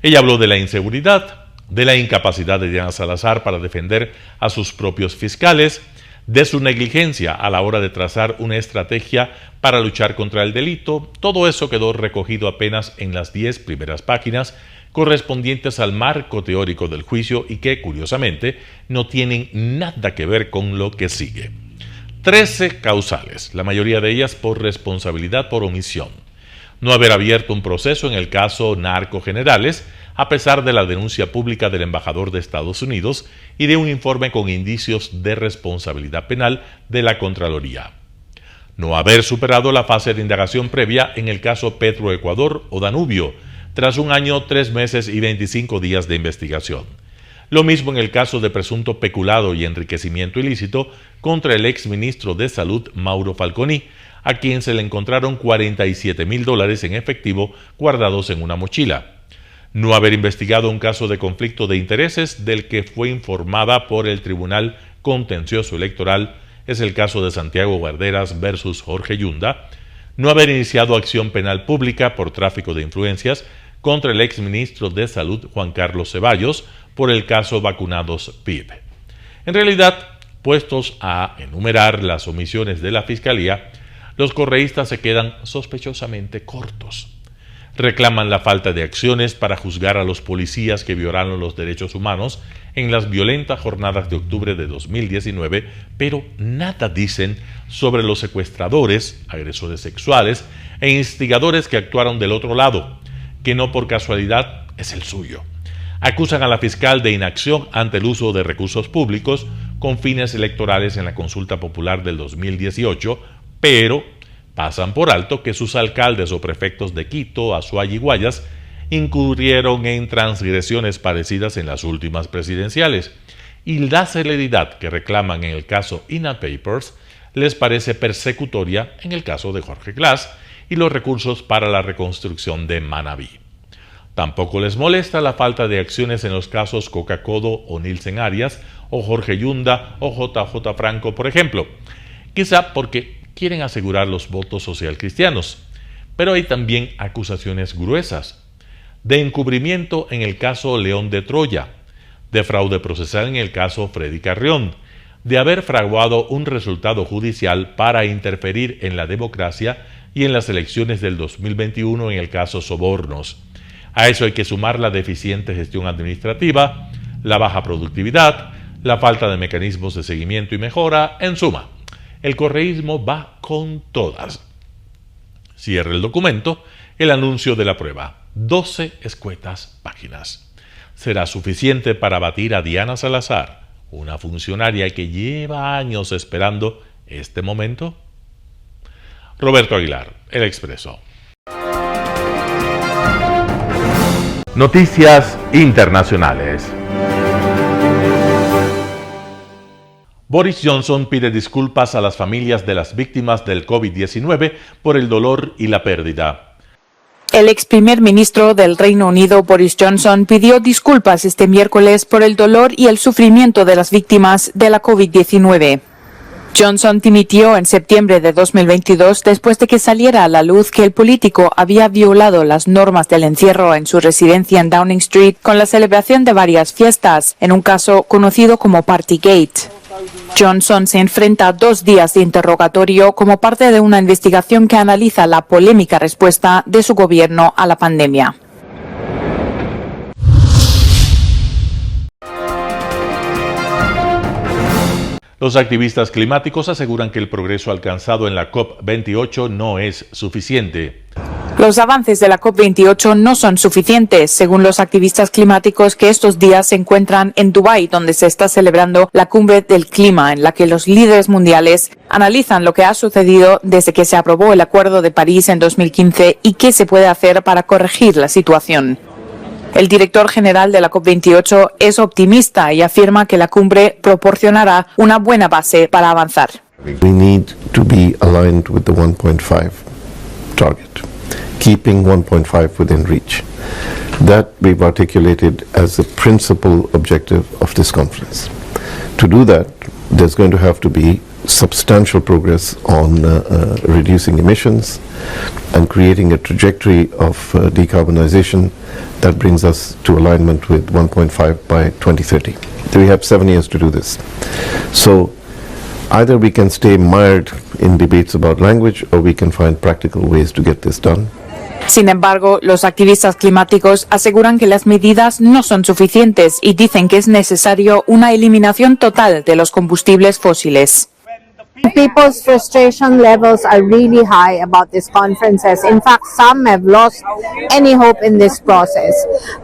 Ella habló de la inseguridad, de la incapacidad de Diana Salazar para defender a sus propios fiscales, de su negligencia a la hora de trazar una estrategia para luchar contra el delito. Todo eso quedó recogido apenas en las 10 primeras páginas correspondientes al marco teórico del juicio y que, curiosamente, no tienen nada que ver con lo que sigue. 13 causales, la mayoría de ellas por responsabilidad por omisión. No haber abierto un proceso en el caso Narco Generales, a pesar de la denuncia pública del embajador de Estados Unidos y de un informe con indicios de responsabilidad penal de la Contraloría. No haber superado la fase de indagación previa en el caso Petroecuador o Danubio, tras 1 año, 3 meses y 25 días de investigación. Lo mismo en el caso de presunto peculado y enriquecimiento ilícito contra el exministro de Salud Mauro Falconi, a quien se le encontraron $47,000 en efectivo guardados en una mochila. No haber investigado un caso de conflicto de intereses del que fue informada por el Tribunal Contencioso Electoral, es el caso de Santiago Guarderas versus Jorge Yunda. No haber iniciado acción penal pública por tráfico de influencias contra el exministro de Salud Juan Carlos Ceballos por el caso Vacunados PIB. En realidad, puestos a enumerar las omisiones de la Fiscalía, los correístas se quedan sospechosamente cortos. Reclaman la falta de acciones para juzgar a los policías que violaron los derechos humanos en las violentas jornadas de octubre de 2019, pero nada dicen sobre los secuestradores, agresores sexuales e instigadores que actuaron del otro lado, que no por casualidad es el suyo. Acusan a la fiscal de inacción ante el uso de recursos públicos con fines electorales en la consulta popular del 2018, pero pasan por alto que sus alcaldes o prefectos de Quito, Azuay y Guayas incurrieron en transgresiones parecidas en las últimas presidenciales, y la celeridad que reclaman en el caso INA Papers les parece persecutoria en el caso de Jorge Glass y los recursos para la reconstrucción de Manabí. Tampoco les molesta la falta de acciones en los casos Coca-Codo o Nielsen Arias o Jorge Yunda o JJ Franco, por ejemplo, quizá porque quieren asegurar los votos socialcristianos, pero hay también acusaciones gruesas de encubrimiento en el caso León de Troya, de fraude procesal en el caso Freddy Carrión, de haber fraguado un resultado judicial para interferir en la democracia y en las elecciones del 2021 en el caso Sobornos. A eso hay que sumar la deficiente gestión administrativa, la baja productividad, la falta de mecanismos de seguimiento y mejora, en suma. El correísmo va con todas. Cierra el documento el anuncio de la prueba. 12 escuetas páginas. ¿Será suficiente para batir a Diana Salazar, una funcionaria que lleva años esperando este momento? Roberto Aguilar, El Expreso. Noticias internacionales. Boris Johnson pide disculpas a las familias de las víctimas del COVID-19 por el dolor y la pérdida. El ex primer ministro del Reino Unido, Boris Johnson, pidió disculpas este miércoles por el dolor y el sufrimiento de las víctimas de la COVID-19. Johnson dimitió en septiembre de 2022 después de que saliera a la luz que el político había violado las normas del encierro en su residencia en Downing Street con la celebración de varias fiestas, en un caso conocido como Partygate. Johnson se enfrenta a 2 días de interrogatorio como parte de una investigación que analiza la polémica respuesta de su gobierno a la pandemia. Los activistas climáticos aseguran que el progreso alcanzado en la COP28 no es suficiente. Los avances de la COP28 no son suficientes, según los activistas climáticos que estos días se encuentran en Dubái, donde se está celebrando la Cumbre del Clima, en la que los líderes mundiales analizan lo que ha sucedido desde que se aprobó el Acuerdo de París en 2015 y qué se puede hacer para corregir la situación. El director general de la COP28 es optimista y afirma que la cumbre proporcionará una buena base para avanzar. We need to be aligned with the 1.5 target, keeping 1.5 within reach. That we've articulated as the principal objective of this conference. To do that, there's going to have to be substantial progress on reducing emissions and creating a trajectory of decarbonization that brings us to alignment with 1.5 by 2030. We have 7 years to do this. So either we can stay mired in debates about language or we can find practical ways to get this done. Sin embargo, los activistas climáticos aseguran que las medidas no son suficientes y dicen que es necesario una eliminación total de los combustibles fósiles. People's frustration levels are really high about these conferences. In fact, some have lost any hope in this process.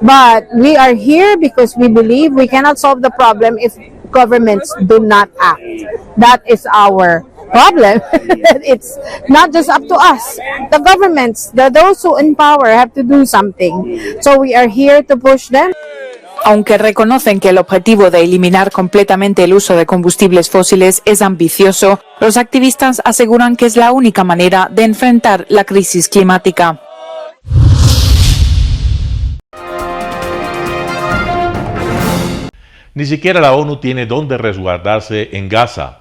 But we are here because we believe we cannot solve the problem if governments do not act. That is our problem. It's not just up to us. The governments, those who in power have to do something. So we are here to push them. Aunque reconocen que el objetivo de eliminar completamente el uso de combustibles fósiles es ambicioso, los activistas aseguran que es la única manera de enfrentar la crisis climática. Ni siquiera la ONU tiene dónde resguardarse en Gaza.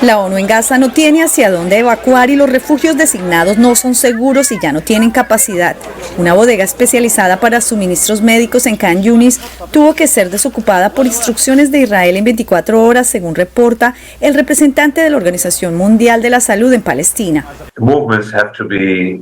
La ONU en Gaza no tiene hacia dónde evacuar y los refugios designados no son seguros y ya no tienen capacidad. Una bodega especializada para suministros médicos en Khan Yunis tuvo que ser desocupada por instrucciones de Israel en 24 horas, según reporta el representante de la Organización Mundial de la Salud en Palestina.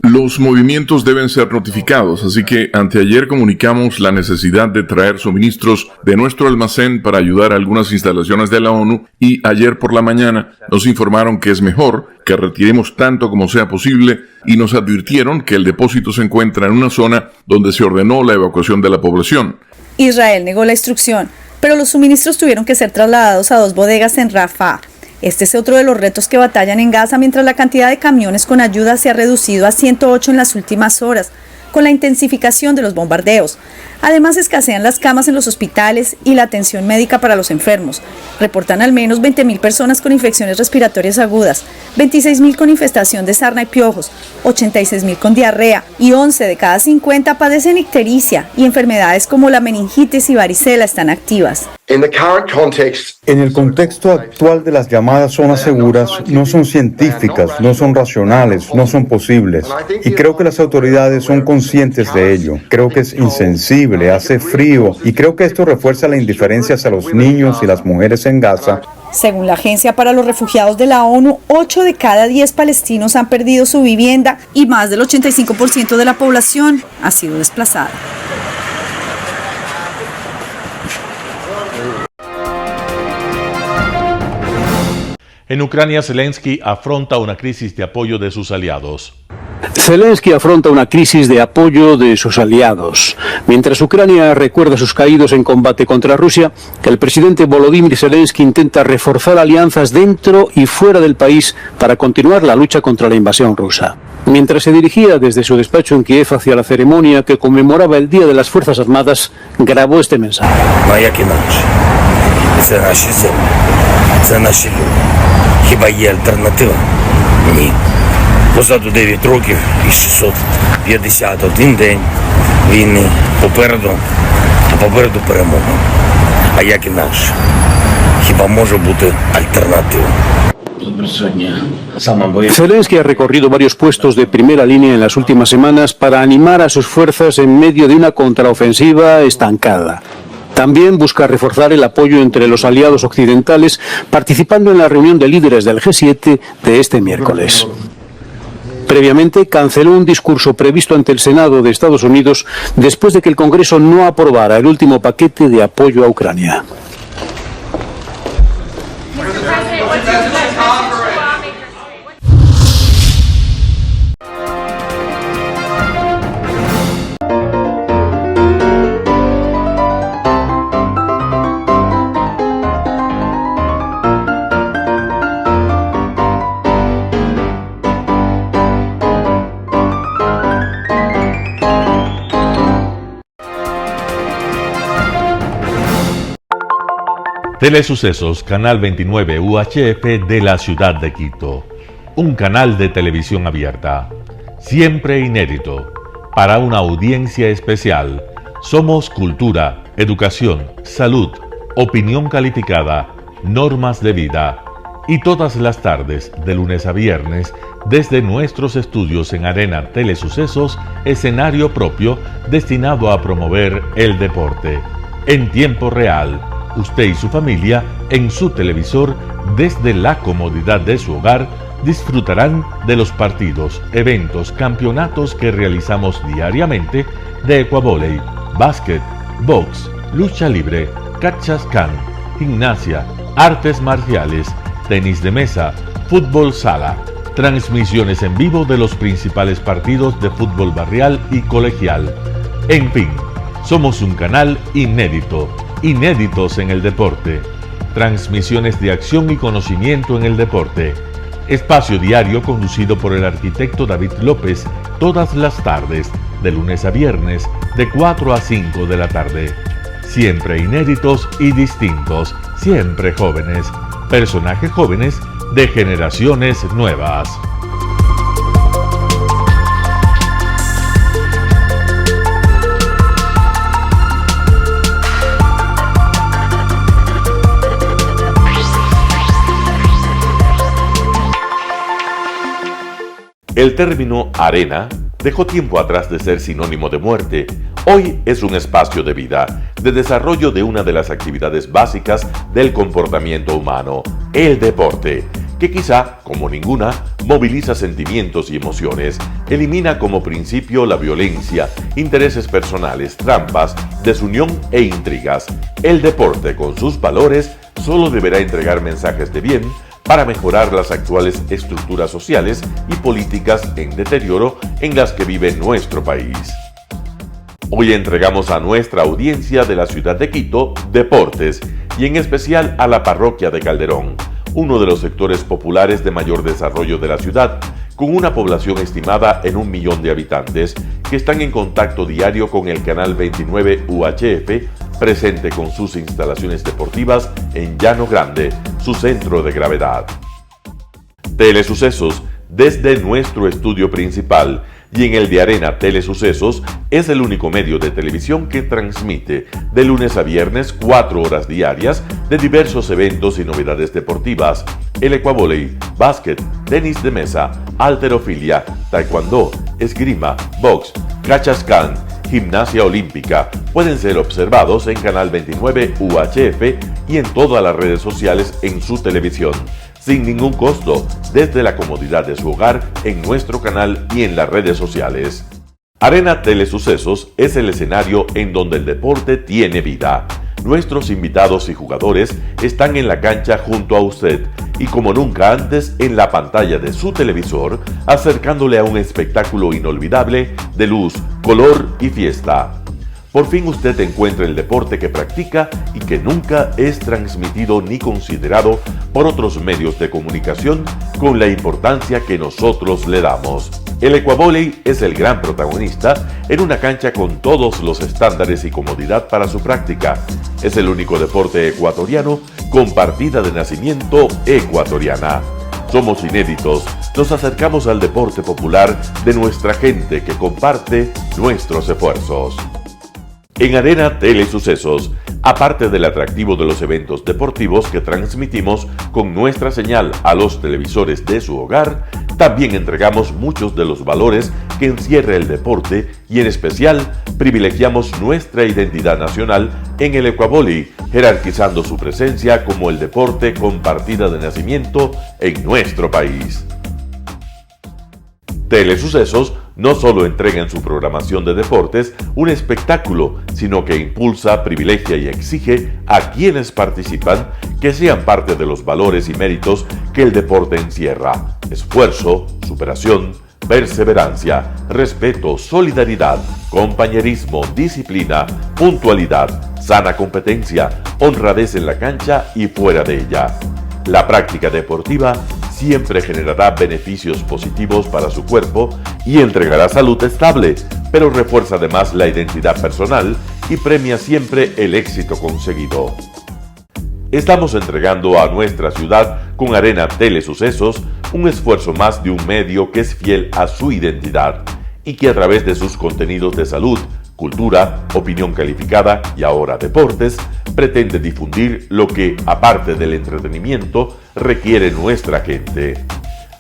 Los movimientos deben ser notificados, así que anteayer comunicamos la necesidad de traer suministros de nuestro almacén para ayudar a algunas instalaciones de la ONU y ayer por la mañana nos informaron que es mejor que retiremos tanto como sea posible y nos advirtieron que el depósito se encuentra en una zona donde se ordenó la evacuación de la población. Israel negó la instrucción, pero los suministros tuvieron que ser trasladados a 2 bodegas en Rafah. Este es otro de los retos que batallan en Gaza mientras la cantidad de camiones con ayuda se ha reducido a 108 en las últimas horas, con la intensificación de los bombardeos. Además, escasean las camas en los hospitales y la atención médica para los enfermos. Reportan al menos 20.000 personas con infecciones respiratorias agudas, 26.000 con infestación de sarna y piojos, 86.000 con diarrea y 11 de cada 50 padecen ictericia y enfermedades como la meningitis y varicela están activas. En el contexto actual de las llamadas zonas seguras, no son científicas, no son racionales, no son posibles. Y creo que las autoridades son conscientes de ello. Creo que es insensible, hace frío, y creo que esto refuerza la indiferencia hacia los niños y las mujeres en Gaza. Según la Agencia para los Refugiados de la ONU, 8 de cada 10 palestinos han perdido su vivienda y más del 85% de la población ha sido desplazada. En Ucrania, Zelensky afronta una crisis de apoyo de sus aliados. Zelensky afronta una crisis de apoyo de sus aliados. Mientras Ucrania recuerda a sus caídos en combate contra Rusia, el presidente Volodymyr Zelensky intenta reforzar alianzas dentro y fuera del país para continuar la lucha contra la invasión rusa. Mientras se dirigía desde su despacho en Kiev hacia la ceremonia que conmemoraba el Día de las Fuerzas Armadas, grabó este mensaje. Хіба є альтернатива? Ні. Позаду 9 років і 651 день війни. Попереду перемога. А як інакше? Хіба може бути альтернатива? Zelensky ha recorrido varios puestos de primera línea en las últimas semanas para animar a sus fuerzas en medio de una contraofensiva estancada. También busca reforzar el apoyo entre los aliados occidentales, participando en la reunión de líderes del G7 de este miércoles. Previamente canceló un discurso previsto ante el Senado de Estados Unidos después de que el Congreso no aprobara el último paquete de apoyo a Ucrania. Telesucesos, Canal 29 UHF de la ciudad de Quito. Un canal de televisión abierta, siempre inédito, para una audiencia especial. Somos cultura, educación, salud, opinión calificada, normas de vida. Y todas las tardes, de lunes a viernes, desde nuestros estudios en Arena Telesucesos, escenario propio destinado a promover el deporte. En tiempo real, usted y su familia, en su televisor, desde la comodidad de su hogar, disfrutarán de los partidos, eventos, campeonatos que realizamos diariamente de ecuavóley, básquet, box, lucha libre, cachascán, gimnasia, artes marciales, tenis de mesa, fútbol sala, transmisiones en vivo de los principales partidos de fútbol barrial y colegial. En fin, somos un canal inédito, inéditos en el deporte. Transmisiones de acción y conocimiento en el deporte. Espacio diario conducido por el arquitecto David López todas las tardes, de lunes a viernes, de 4 a 5 de la tarde. Siempre inéditos y distintos, siempre jóvenes. Personajes jóvenes de generaciones nuevas. El término arena dejó tiempo atrás de ser sinónimo de muerte. Hoy es un espacio de vida, de desarrollo de una de las actividades básicas del comportamiento humano, el deporte, que quizá, como ninguna, moviliza sentimientos y emociones, elimina como principio la violencia, intereses personales, trampas, desunión e intrigas. El deporte, con sus valores, solo deberá entregar mensajes de bien para mejorar las actuales estructuras sociales y políticas en deterioro en las que vive nuestro país. Hoy entregamos a nuestra audiencia de la ciudad de Quito deportes y en especial a la parroquia de Calderón, uno de los sectores populares de mayor desarrollo de la ciudad, con una población estimada en 1 millón de habitantes que están en contacto diario con el canal 29 UHF, presente con sus instalaciones deportivas en Llano Grande, su centro de gravedad. Telesucesos, desde nuestro estudio principal y en el de Arena Telesucesos, es el único medio de televisión que transmite de lunes a viernes 4 horas diarias de diversos eventos y novedades deportivas: el ecuavóley, básquet, tenis de mesa, halterofilia, taekwondo, esgrima, box, cachascán, gimnasia olímpica. Pueden ser observados en Canal 29 UHF y en todas las redes sociales en su televisión, sin ningún costo, desde la comodidad de su hogar, en nuestro canal y en las redes sociales. Arena Telesucesos es el escenario en donde el deporte tiene vida. Nuestros invitados y jugadores están en la cancha junto a usted y como nunca antes en la pantalla de su televisor, acercándole a un espectáculo inolvidable de luz, color y fiesta. Por fin usted encuentra el deporte que practica y que nunca es transmitido ni considerado por otros medios de comunicación con la importancia que nosotros le damos. El ecuavóley es el gran protagonista en una cancha con todos los estándares y comodidad para su práctica. Es el único deporte ecuatoriano con partida de nacimiento ecuatoriana. Somos inéditos, nos acercamos al deporte popular de nuestra gente que comparte nuestros esfuerzos. En Arena Telesucesos, aparte del atractivo de los eventos deportivos que transmitimos con nuestra señal a los televisores de su hogar, también entregamos muchos de los valores que encierra el deporte y en especial privilegiamos nuestra identidad nacional en el ecuavóley, jerarquizando su presencia como el deporte con partida de nacimiento en nuestro país. Telesucesos no solo entrega en su programación de deportes un espectáculo, sino que impulsa, privilegia y exige a quienes participan que sean parte de los valores y méritos que el deporte encierra: esfuerzo, superación, perseverancia, respeto, solidaridad, compañerismo, disciplina, puntualidad, sana competencia, honradez en la cancha y fuera de ella. La práctica deportiva siempre generará beneficios positivos para su cuerpo y entregará salud estable, pero refuerza además la identidad personal y premia siempre el éxito conseguido. Estamos entregando a nuestra ciudad con Arena Telesucesos un esfuerzo más de un medio que es fiel a su identidad y que a través de sus contenidos de salud, cultura, opinión calificada y ahora deportes, pretende difundir lo que, aparte del entretenimiento, requiere nuestra gente.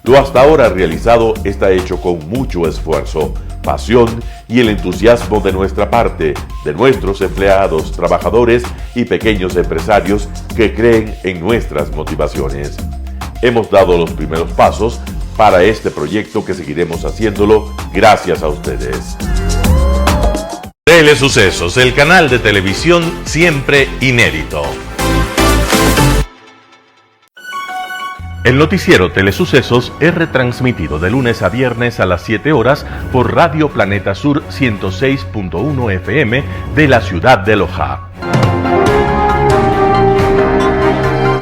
Lo hasta ahora realizado está hecho con mucho esfuerzo, pasión y el entusiasmo de nuestra parte, de nuestros empleados, trabajadores y pequeños empresarios que creen en nuestras motivaciones. Hemos dado los primeros pasos para este proyecto que seguiremos haciéndolo gracias a ustedes. Telesucesos, el canal de televisión siempre inédito. El noticiero Telesucesos es retransmitido de lunes a viernes a las 7 horas por Radio Planeta Sur 106.1 FM de la ciudad de Loja.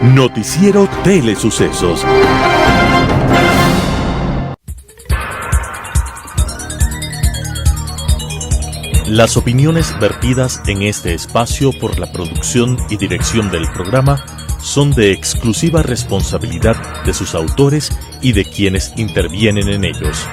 Noticiero Telesucesos. Las opiniones vertidas en este espacio por la producción y dirección del programa son de exclusiva responsabilidad de sus autores y de quienes intervienen en ellos.